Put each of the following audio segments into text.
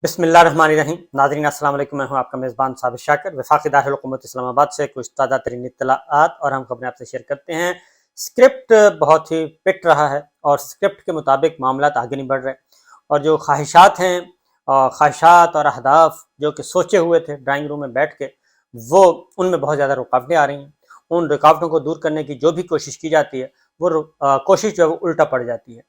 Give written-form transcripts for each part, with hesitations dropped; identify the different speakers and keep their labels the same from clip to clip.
Speaker 1: بسم اللہ الرحمن الرحیم. ناظرین السلام علیکم. میں ہوں آپ کا میزبان ثابت شاکر. وفاقی دارالحکومت اسلام آباد سے کچھ تازہ ترین اطلاعات اور ہم خبریں آپ سے شیئر کرتے ہیں. اسکرپٹ بہت ہی پٹ رہا ہے اور اسکرپٹ کے مطابق معاملات آگے نہیں بڑھ رہے، اور جو خواہشات ہیں خواہشات اور اہداف جو کہ سوچے ہوئے تھے ڈرائنگ روم میں بیٹھ کے، وہ ان میں بہت زیادہ رکاوٹیں آ رہی ہیں. ان رکاوٹوں کو دور کرنے کی جو بھی کوشش کی جاتی ہے وہ کوشش جو ہے وہ الٹا پڑ جاتی ہے.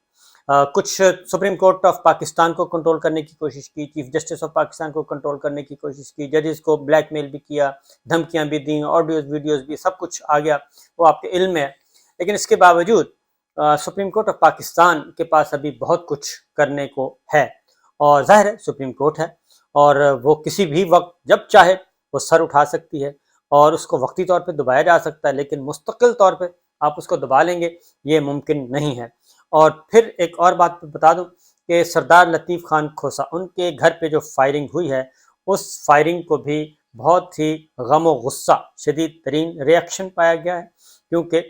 Speaker 1: کچھ سپریم کورٹ آف پاکستان کو کنٹرول کرنے کی کوشش کی، چیف جسٹس آف پاکستان کو کنٹرول کرنے کی کوشش کی، ججز کو بلیک میل بھی کیا، دھمکیاں بھی دیں، آڈیوز ویڈیوز بھی، سب کچھ آ گیا، وہ آپ کے علم میں ہے. لیکن اس کے باوجود سپریم کورٹ آف پاکستان کے پاس ابھی بہت کچھ کرنے کو ہے، اور ظاہر ہے سپریم کورٹ ہے اور وہ کسی بھی وقت جب چاہے وہ سر اٹھا سکتی ہے اور اس کو وقتی طور پہ دبایا جا سکتا ہے، لیکن مستقل طور پہ آپ اس کو دبا لیں گے یہ ممکن نہیں ہے. اور پھر ایک اور بات بتا دوں کہ سردار لطیف خان کھوسا، ان کے گھر پہ جو فائرنگ ہوئی ہے اس فائرنگ کو بھی بہت ہی غم و غصہ، شدید ترین ریاکشن پایا گیا ہے، کیونکہ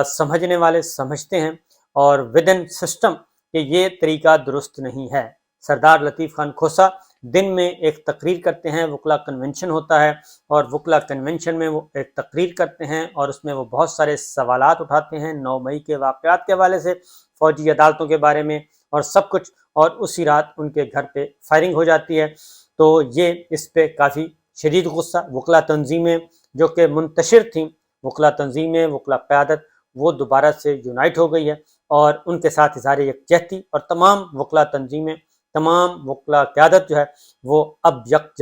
Speaker 1: سمجھنے والے سمجھتے ہیں اور ودن سسٹم کہ یہ طریقہ درست نہیں ہے. سردار لطیف خان کھوسا دن میں ایک تقریر کرتے ہیں، وکلا کنونشن ہوتا ہے اور وکلا کنونشن میں وہ ایک تقریر کرتے ہیں اور اس میں وہ بہت سارے سوالات اٹھاتے ہیں 9 مئی کے واقعات کے حوالے سے، فوجی عدالتوں کے بارے میں اور سب کچھ، اور اسی رات ان کے گھر پہ فائرنگ ہو جاتی ہے. تو یہ اس پہ کافی شدید غصہ، وکلا تنظیمیں جو کہ منتشر تھیں، وکلا تنظیمیں، وکلا قیادت، وہ دوبارہ سے یونائٹ ہو گئی ہے اور ان کے ساتھ اظہار یکجہتی، اور تمام وکلا تنظیمیں، تمام وکلا قیادت جو ہے وہ اب یک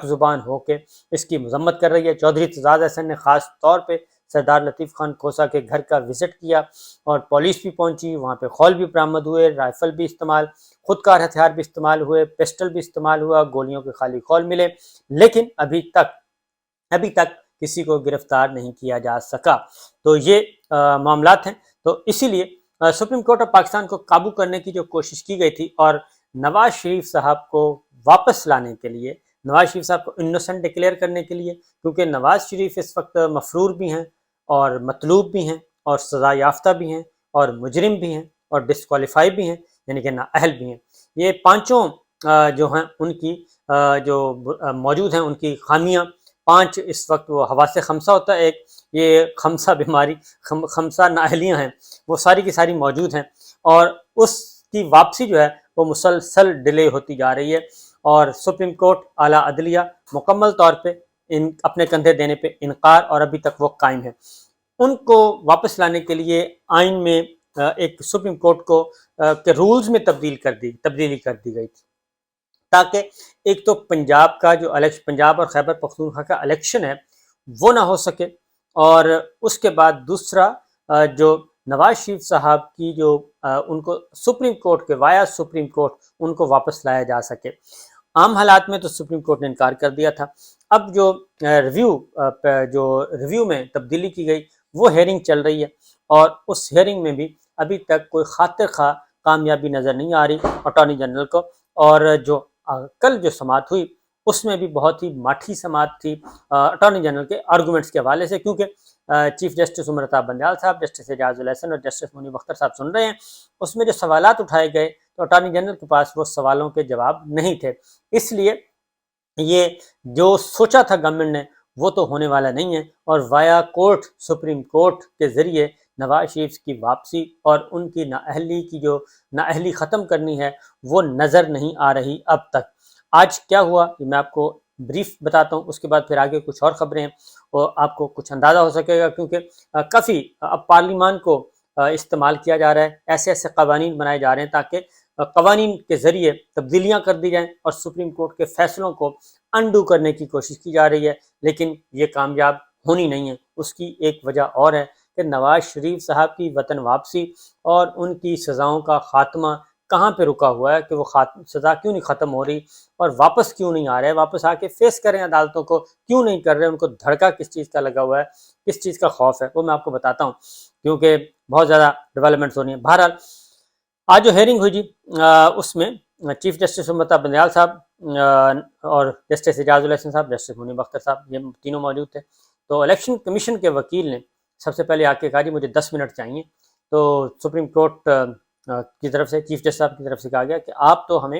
Speaker 1: زبان ہو کے اس کی مذمت کر رہی ہے. چودھری اعتزاز احسن نے خاص طور پہ سردار لطیف خان کھوسا کے گھر کا وزٹ کیا اور پولیس بھی پہنچی، وہاں پہ خول بھی برآمد ہوئے، رائفل بھی استعمال، خودکار ہتھیار بھی استعمال ہوئے، پسٹل بھی استعمال ہوا، گولیوں کے خالی خول ملے، لیکن ابھی تک کسی کو گرفتار نہیں کیا جا سکا. تو یہ معاملات ہیں. تو اسی لیے سپریم کورٹ آف پاکستان کو قابو کرنے کی جو کوشش کی گئی تھی اور نواز شریف صاحب کو واپس لانے کے لیے، نواز شریف صاحب کو انوسنٹ ڈکلیئر کرنے کے لیے، کیونکہ نواز شریف اس وقت مفرور بھی ہیں اور مطلوب بھی ہیں اور سزا یافتہ بھی ہیں اور مجرم بھی ہیں اور ڈسکوالیفائی بھی ہیں، یعنی کہ نااہل بھی ہیں. یہ پانچوں جو ہیں ان کی جو موجود ہیں ان کی خامیاں، 5 اس وقت وہ حواس خمسہ ہوتا ہے، ایک یہ خمسہ بیماری، خمسہ نااہلیاں ہیں، وہ ساری کی ساری موجود ہیں، اور اس کی واپسی جو ہے وہ مسلسل ڈیلے ہوتی جا رہی ہے. اور سپریم کورٹ، اعلیٰ عدلیہ مکمل طور پہ اپنے کندھے دینے پہ انکار، اور ابھی تک وہ قائم ہے. ان کو واپس لانے کے لیے آئین میں ایک سپریم کورٹ کو کے رولز میں تبدیلی کر دی گئی تھی، تاکہ ایک تو پنجاب کا جو پنجاب اور خیبر پختونخوا کا الیکشن ہے وہ نہ ہو سکے، اور اس کے بعد دوسرا جو نواز شریف صاحب کی جو ان کو سپریم کورٹ کے وایا سپریم کورٹ ان کو واپس لایا جا سکے. عام حالات میں تو سپریم کورٹ نے انکار کر دیا تھا. اب جو ریویو میں تبدیلی کی گئی وہ ہیئرنگ چل رہی ہے، اور اس ہیئرنگ میں بھی ابھی تک کوئی خاطر خواہ کامیابی نظر نہیں آ رہی اٹارنی جنرل کو. اور جو کل جو سماعت ہوئی اس میں بھی بہت ہی ماٹھی سماعت تھی اٹارنی جنرل کے آرگومنٹس کے حوالے سے، کیونکہ چیف جسٹس عمر عطا بندیال صاحب، جسٹس اعجاز الاحسن اور جسٹس منیب اختر صاحب سن رہے ہیں. اس میں جو سوالات اٹھائے گئے تو اٹارنی جنرل کے پاس وہ سوالوں کے جواب نہیں تھے، اس لیے یہ جو سوچا تھا گورنمنٹ نے وہ تو ہونے والا نہیں ہے، اور وایا کورٹ سپریم کورٹ کے ذریعے نواز شریف کی واپسی اور ان کی نااہلی ختم کرنی ہے وہ نظر نہیں آ رہی اب تک. آج کیا ہوا یہ میں آپ کو بریف بتاتا ہوں، اس کے بعد پھر آگے کچھ اور خبریں ہیں اور آپ کو کچھ اندازہ ہو سکے گا، کیونکہ کافی اب پارلیمان کو استعمال کیا جا رہا ہے، ایسے قوانین بنائے جا رہے ہیں تاکہ قوانین کے ذریعے تبدیلیاں کر دی جائیں اور سپریم کورٹ کے فیصلوں کو انڈو کرنے کی کوشش کی جا رہی ہے، لیکن یہ کامیاب ہونی نہیں ہے. اس کی ایک وجہ اور ہے کہ نواز شریف صاحب کی وطن واپسی اور ان کی سزاؤں کا خاتمہ کہاں پہ رکا ہوا ہے، کہ وہ سزا کیوں نہیں ختم ہو رہی اور واپس کیوں نہیں آ رہے، واپس آ کے فیس کریں عدالتوں کو، کیوں نہیں کر رہے، ان کو دھڑکا کس چیز کا لگا ہوا ہے، کس چیز کا خوف ہے، وہ میں آپ کو بتاتا ہوں، کیونکہ بہت زیادہ ڈیولپمنٹس ہو رہی ہیں. بہرحال آج جو ہیئرنگ ہوئی اس میں چیف جسٹس عمر عطا بندیال صاحب اور جسٹس اعجاز الاحسن صاحب، جسٹس منیب اختر صاحب، یہ تینوں موجود تھے. تو الیکشن کمیشن کے وکیل نے سب سے پہلے آ کے کہا جی مجھے 10 منٹ چاہیے. تو سپریم کورٹ کی طرف سے چیف جسٹس صاحب کی طرف سے کہا گیا کہ آپ تو ہمیں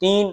Speaker 1: 3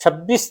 Speaker 1: 26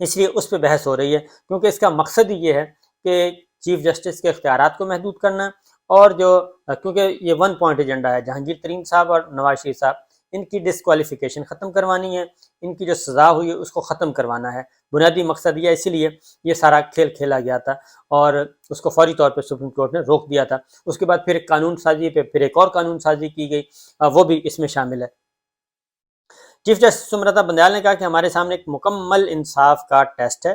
Speaker 1: اس لیے اس پہ بحث ہو رہی ہے، کیونکہ اس کا مقصد ہی یہ ہے کہ چیف جسٹس کے اختیارات کو محدود کرنا، اور جو کیونکہ یہ ون پوائنٹ ایجنڈا ہے، جہانگیر ترین صاحب اور نواز شریف صاحب ان کی ڈسکوالیفیکیشن ختم کروانی ہے، ان کی جو سزا ہوئی ہے اس کو ختم کروانا ہے، بنیادی مقصد یہ ہے، اسی لیے یہ سارا کھیل کھیلا گیا تھا اور اس کو فوری طور پہ سپریم کورٹ نے روک دیا تھا۔ اس کے بعد پھر ایک قانون سازی پہ پھر ایک اور قانون سازی کی گئی، وہ بھی اس میں شامل ہے۔ چیف جسٹس سمرتا بندیال نے کہا کہ ہمارے سامنے ایک مکمل انصاف کا ٹیسٹ ہے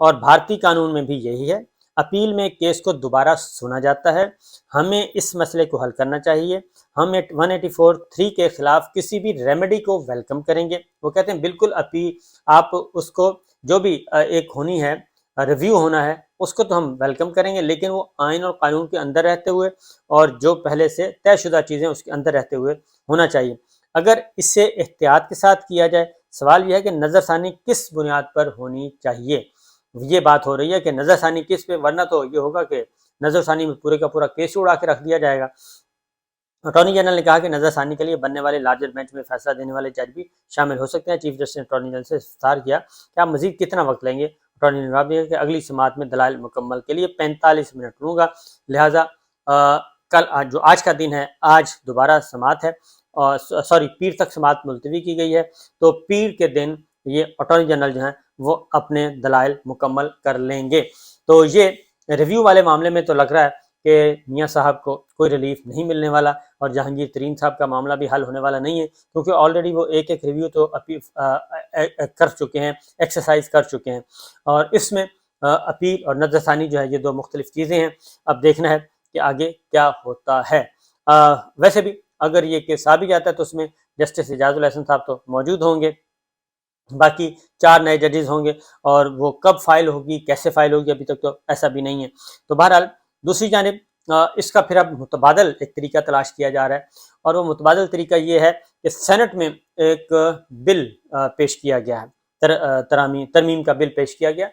Speaker 1: اور بھارتی قانون میں بھی یہی ہے، اپیل میں کیس کو دوبارہ سنا جاتا ہے، ہمیں اس مسئلے کو حل کرنا چاہیے، ہم 184(3) کے خلاف کسی بھی ریمیڈی کو ویلکم کریں گے۔ وہ کہتے ہیں بالکل اپیل آپ اس کو جو بھی ایک ہونی ہے، ریویو ہونا ہے، اس کو تو ہم ویلکم کریں گے، لیکن وہ آئین اور قانون کے اندر رہتے ہوئے اور جو پہلے سے طے شدہ چیزیں اس کے اندر رہتے ہوئے ہونا چاہیے۔ اگر اسے احتیاط کے ساتھ کیا جائے، سوال یہ ہے کہ نظر ثانی کس بنیاد پر ہونی چاہیے۔ یہ بات ہو رہی ہے کہ نظر ثانی کس پہ، ورنہ تو یہ ہوگا کہ نظر ثانی میں پورے کا پورا کیس اڑا کے رکھ دیا جائے گا۔ اٹارنی جنرل نے کہا کہ نظر ثانی کے لیے بننے والے لارجر بینچ میں فیصلہ دینے والے جج بھی شامل ہو سکتے ہیں۔ چیف جسٹس نے اٹارنی جنرل سے استفسار کیا کہ آپ مزید کتنا وقت لیں گے۔ اٹارنی نے جواب دیا کہ اگلی سماعت میں دلائل مکمل کے لیے 45 منٹ لوں گا، لہٰذا کل جو آج کا دن ہے، آج دوبارہ سماعت ہے، پیر تک سماعت ملتوی کی گئی ہے، تو پیر کے دن یہ اٹارنی جنرل جو ہیں وہ اپنے دلائل مکمل کر لیں گے۔ تو یہ ریویو والے معاملے میں تو لگ رہا ہے کہ میاں صاحب کو کوئی ریلیف نہیں ملنے والا، اور جہانگیر ترین صاحب کا معاملہ بھی حل ہونے والا نہیں ہے، کیونکہ آلریڈی وہ ایک ریویو تو کر چکے ہیں، ایکسرسائز کر چکے ہیں، اور اس میں اپیل اور نظر ثانی جو ہے یہ دو مختلف چیزیں ہیں۔ اب دیکھنا ہے کہ آگے کیا ہوتا ہے۔ ویسے بھی اگر یہ کیس آ بھی جاتا ہے تو اس میں جسٹس اعجاز الحسن صاحب تو موجود ہوں گے، باقی 4 نئے ججز ہوں گے، اور وہ کب فائل ہوگی، کیسے فائل ہوگی، ابھی تک تو ایسا بھی نہیں ہے۔ تو بہرحال دوسری جانب اس کا پھر اب متبادل ایک طریقہ تلاش کیا جا رہا ہے، اور وہ متبادل طریقہ یہ ہے کہ سینٹ میں ایک بل پیش کیا گیا ہے، ترمیم کا بل پیش کیا گیا،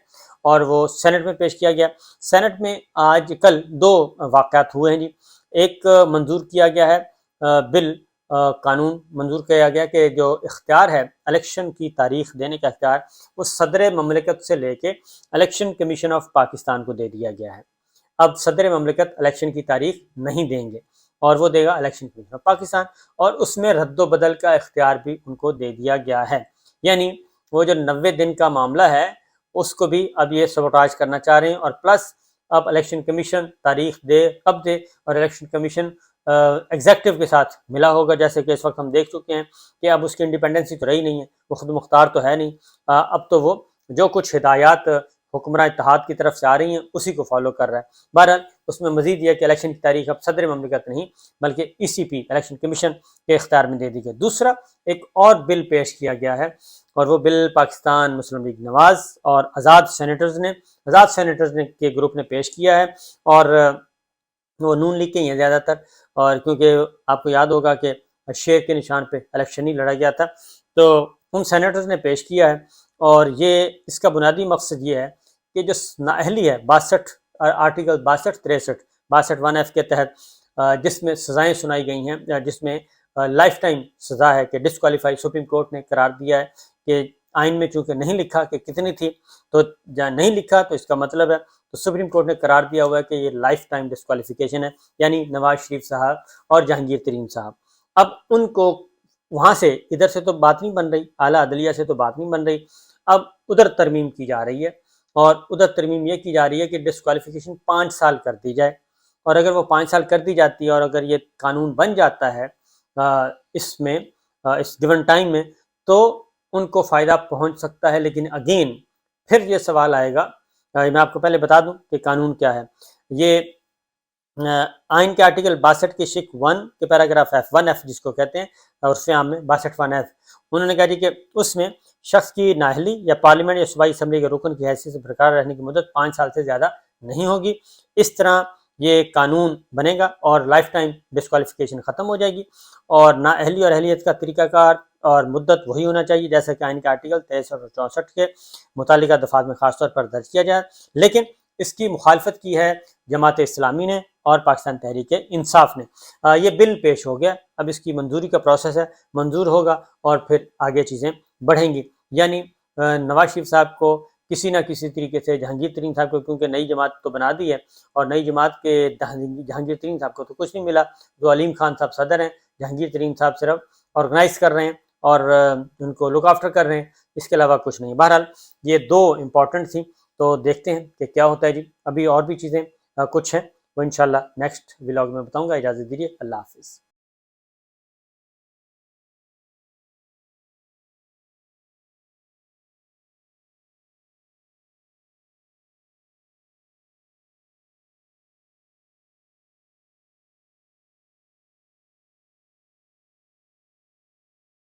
Speaker 1: اور وہ سینٹ میں پیش کیا گیا۔ سینٹ میں آج کل 2 واقعات ہوئے ہیں جی۔ ایک منظور کیا گیا ہے بل، قانون منظور کیا گیا کہ جو اختیار ہے الیکشن کی تاریخ دینے کا اختیار، وہ صدر مملکت سے لے کے الیکشن کمیشن آف پاکستان کو دے دیا گیا ہے۔ اب صدر مملکت الیکشن کی تاریخ نہیں دیں گے، اور وہ دے گا الیکشن کمیشن آف پاکستان، اور اس میں رد و بدل کا اختیار بھی ان کو دے دیا گیا ہے۔ یعنی وہ جو 90 دن کا معاملہ ہے اس کو بھی اب یہ سبوٹاج کرنا چاہ رہے ہیں، اور پلس اب الیکشن کمیشن تاریخ دے کب دے، اور الیکشن کمیشن ایگزیکٹو کے ساتھ ملا ہوگا، جیسے کہ اس وقت ہم دیکھ چکے ہیں کہ اب اس کی انڈیپینڈنسی تو رہی نہیں ہے، وہ خود مختار تو ہے نہیں، اب تو وہ جو کچھ ہدایات حکمراں اتحاد کی طرف سے آ رہی ہیں اسی کو فالو کر رہا ہے۔ بہرحال اس میں مزید یہ کہ الیکشن کی تاریخ اب صدر مملکت نہیں بلکہ ECP الیکشن کمیشن کے اختیار میں دے دی گئی۔ دوسرا ایک اور بل پیش کیا گیا ہے، اور وہ بل پاکستان مسلم لیگ نواز اور آزاد سینیٹرز نے کے گروپ نے پیش کیا ہے، اور وہ نون لیگ کے ہی ہیں زیادہ تر، اور کیونکہ آپ کو یاد ہوگا کہ شیر کے نشان پہ الیکشن ہی لڑا گیا تھا، تو ان سینیٹرز نے پیش کیا ہے، اور یہ اس کا بنیادی مقصد یہ ہے کہ جو نااہلی ہے 62 آرٹیکل 62 1F کے تحت جس میں سزائیں سنائی گئی ہیں، جس میں لائف ٹائم سزا ہے کہ ڈسکوالیفائی، سپریم کورٹ نے قرار دیا ہے کہ آئین میں چونکہ نہیں لکھا کہ کتنی تھی، تو جہاں نہیں لکھا تو اس کا مطلب ہے، تو سپریم کورٹ نے قرار دیا ہوا ہے کہ یہ لائف ٹائم ڈسکوالیفیکیشن ہے، یعنی نواز شریف صاحب اور جہانگیر ترین صاحب۔ اب ان کو وہاں سے ادھر سے تو بات نہیں بن رہی، اعلیٰ عدلیہ سے تو بات نہیں بن رہی، اب ادھر ترمیم کی جا رہی ہے، اور ادھر ترمیم یہ کی جا رہی ہے کہ ڈسکوالیفیکیشن 5 سال کر دی جائے، اور اگر وہ 5 سال کر دی جاتی ہے، اور اگر یہ قانون بن جاتا ہے اس میں اس گیون ٹائم میں، تو ان کو فائدہ پہنچ سکتا ہے۔ لیکن اگین پھر یہ سوال آئے گا، میں آپ کو پہلے بتا دوں کہ قانون کیا ہے۔ یہ آئین کے آرٹیکل 62 کی شق 1 کے پیراگراف F 1F جس کو کہتے ہیں، اور اس عام میں 62 1F، انہوں نے کہا جی کہ اس میں شخص کی نااہلی یا پارلیمنٹ یا صوبائی اسمبلی کے رکن کی حیثیت سے برقرار رہنے کی مدت 5 سال سے زیادہ نہیں ہوگی۔ اس طرح یہ قانون بنے گا اور لائف ٹائم ڈسکوالیفیکیشن ختم ہو جائے گی، اور نااہلی اور اہلیت کا طریقہ کار اور مدت وہی ہونا چاہیے جیسا کہ آئین کے آرٹیکل 63 اور 64 کے متعلقہ دفعات میں خاص طور پر درج کیا جائے۔ لیکن اس کی مخالفت کی ہے جماعت اسلامی نے اور پاکستان تحریک انصاف نے۔ یہ بل پیش ہو گیا، اب اس کی منظوری کا پروسیس ہے، منظور ہوگا اور پھر آگے چیزیں بڑھیں گی، یعنی نواز شریف صاحب کو کسی نہ کسی طریقے سے جہانگیر ترین صاحب کو، کیونکہ نئی جماعت تو بنا دی ہے اور نئی جماعت کے جہانگیر ترین صاحب کو تو کچھ نہیں ملا. جو علیم خان صاحب صدر ہیں، جہانگیر ترین صاحب صرف آرگنائز کر رہے ہیں اور ان کو لک آفٹر کر رہے ہیں، اس کے علاوہ کچھ نہیں. بہرحال یہ دو امپورٹنٹ تھیں، تو دیکھتے ہیں کہ کیا ہوتا ہے جی. ابھی اور بھی چیزیں کچھ ہیں وہ انشاءاللہ نیکسٹ ولاگ میں بتاؤں گا. اجازت دیجیے، اللہ حافظ.